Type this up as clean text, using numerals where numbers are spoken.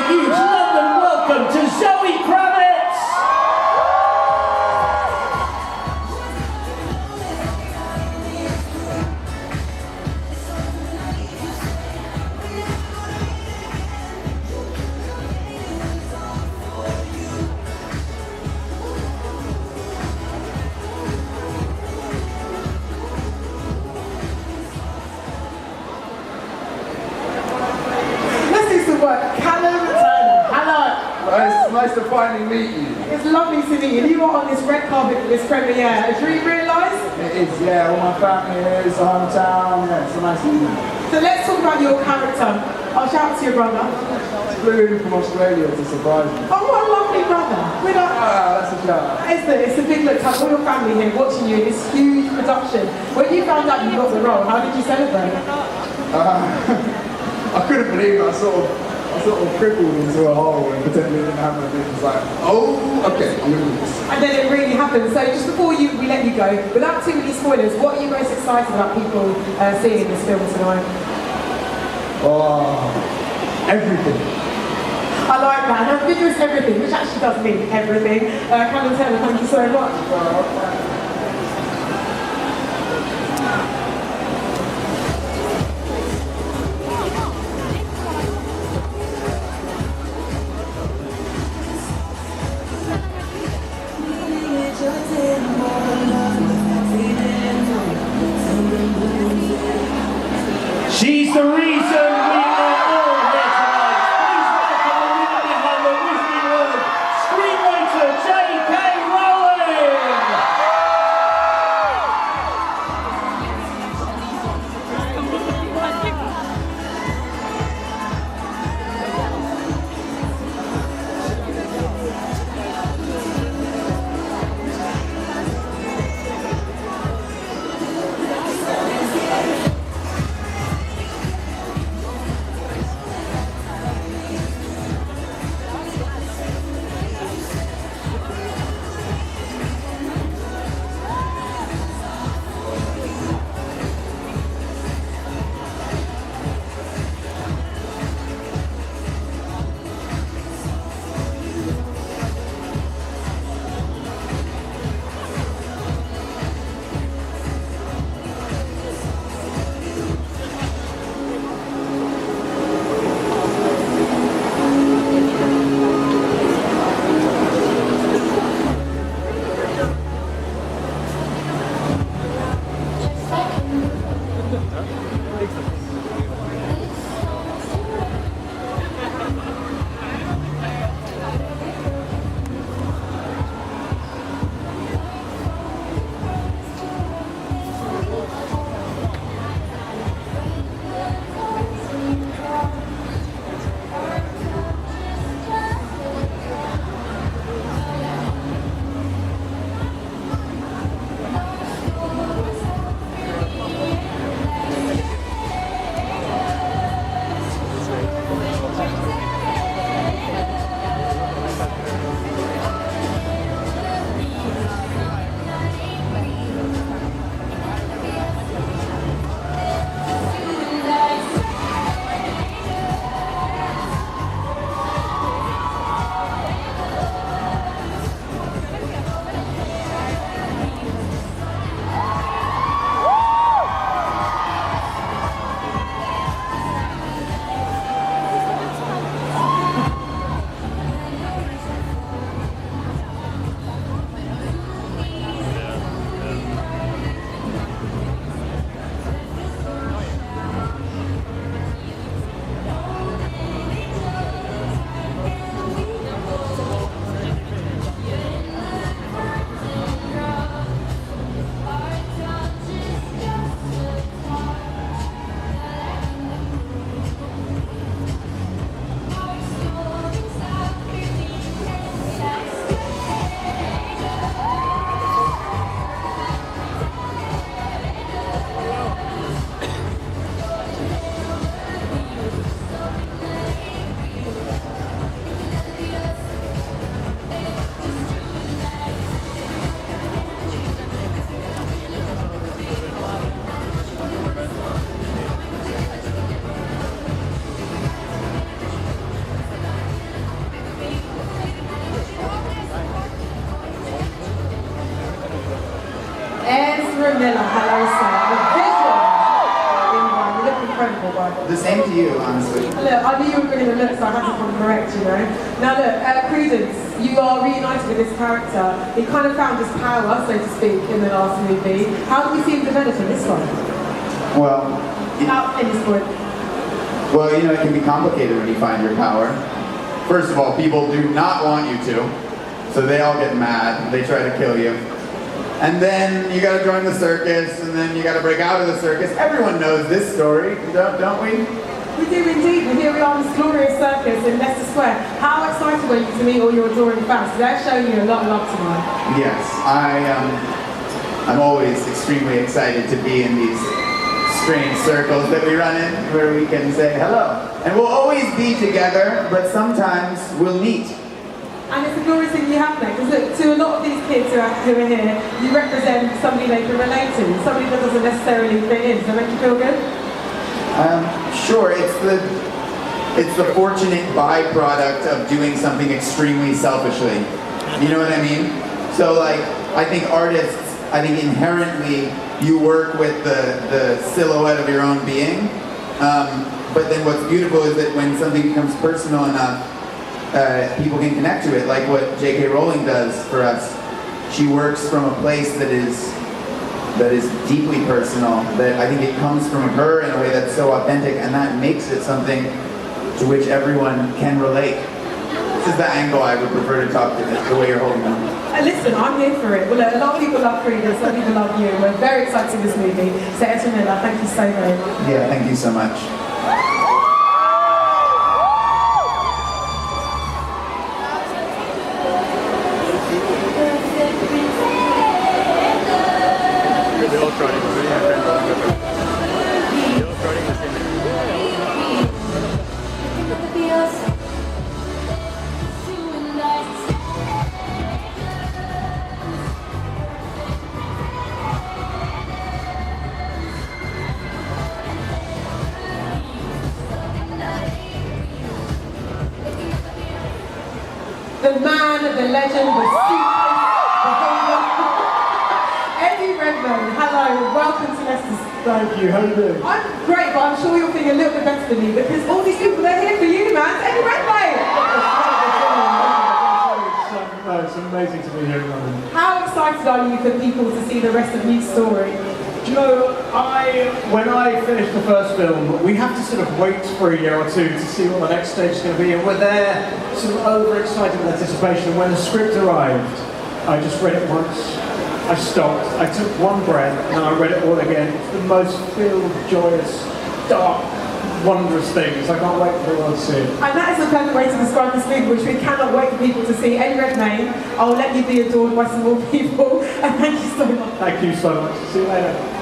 huge London welcome to Zoe Kravitz! It's nice to finally meet you. It's lovely to meet you. You are on this red carpet for this premiere. Did you realise? It is, yeah. All my family here, it's the hometown. Yeah, it's a nice evening. So let's talk about your character. I'll shout to your brother. Flew in from Australia to surprise me. Oh, what a lovely brother. That's a shout. It's a big look. Have all your family here watching you in this huge production. When you found out you got the role, how did you celebrate? I couldn't believe it. I sort of crippled into a hole and pretended it didn't happen. It was like, oh, okay, I'm gonna do this. And then it really happened. So just before we let you go, without too many spoilers, what are you most excited about people seeing in this film tonight? Oh, everything. I like that. And ambiguous everything, which actually does mean everything. Callum Taylor, thank you so much. She's the reason we are all here tonight. Please welcome the woman behind the Wizarding World, screenwriter J.K. Rowling! Miller, hello sir. A vision. You look incredible, by the way. The same to you, honestly. Look, I knew you were brilliant look, so I had to come correct, you know. Now look, Prudence, you are reunited with this character. He kind of found his power, so to speak, in the last movie. How do we see him develop in this one? Well, In this point. well, you know, it can be complicated when you find your power. First of all, people do not want you to, so they all get mad. They try to kill you. And then you gotta join the circus, and then you gotta break out of the circus. Everyone knows this story, don't we? We do indeed, and here we are in this glorious circus in Leicester Square. How excited were you to meet all your adoring fans? They're showing you a lot of love tonight. Yes, I'm always extremely excited to be in these strange circles that we run in, where we can say hello. And we'll always be together, but sometimes we'll meet. And it's a glorious thing you have there, because look, to a lot of these kids who are here, you represent somebody they can relate to, somebody that doesn't necessarily fit in. Does that make you feel good? Sure, it's the fortunate byproduct of doing something extremely selfishly. You know what I mean? So like, I think artists, inherently you work with the silhouette of your own being. But then what's beautiful is that when something becomes personal enough, people can connect to it, like what J.K. Rowling does for us. She works from a place that is deeply personal, that I think it comes from her in a way that's so authentic, and that makes it something to which everyone can relate. This is the angle I would prefer to talk to, the way you're holding them. Listen, I'm here for it. Well, a lot of people love Prudence, a lot of people love you. We're very excited in this movie. So, Etta Miller, thank you so very much. Yeah, thank you so much. They're all trying to do it. They're all trying the same. The man, the legend, the secret, the holder. Eddie Redmayne, hello, welcome to Leicester. Thank you, how are you doing? I'm great, but I'm sure you're feeling a little bit better than me because all these people, they're here for you, man. Eddie Redmayne! It's amazing to be here in London. How excited are you for people to see the rest of Mute's story? Do you know, when I finished the first film, we have to sort of wait for a year or two to see what the next stage is going to be, and we're there sort of overexcited with anticipation. And when the script arrived, I just read it once, I stopped, I took one breath, and I read it all again. It's the most filled, joyous, dark, wondrous things. I can't wait for everyone to see it. And that is the perfect way to describe this movie, which we cannot wait for people to see. Eddie Redmayne, I'll let you be adored by some more people, and thank you so much. Thank you so much. See you later.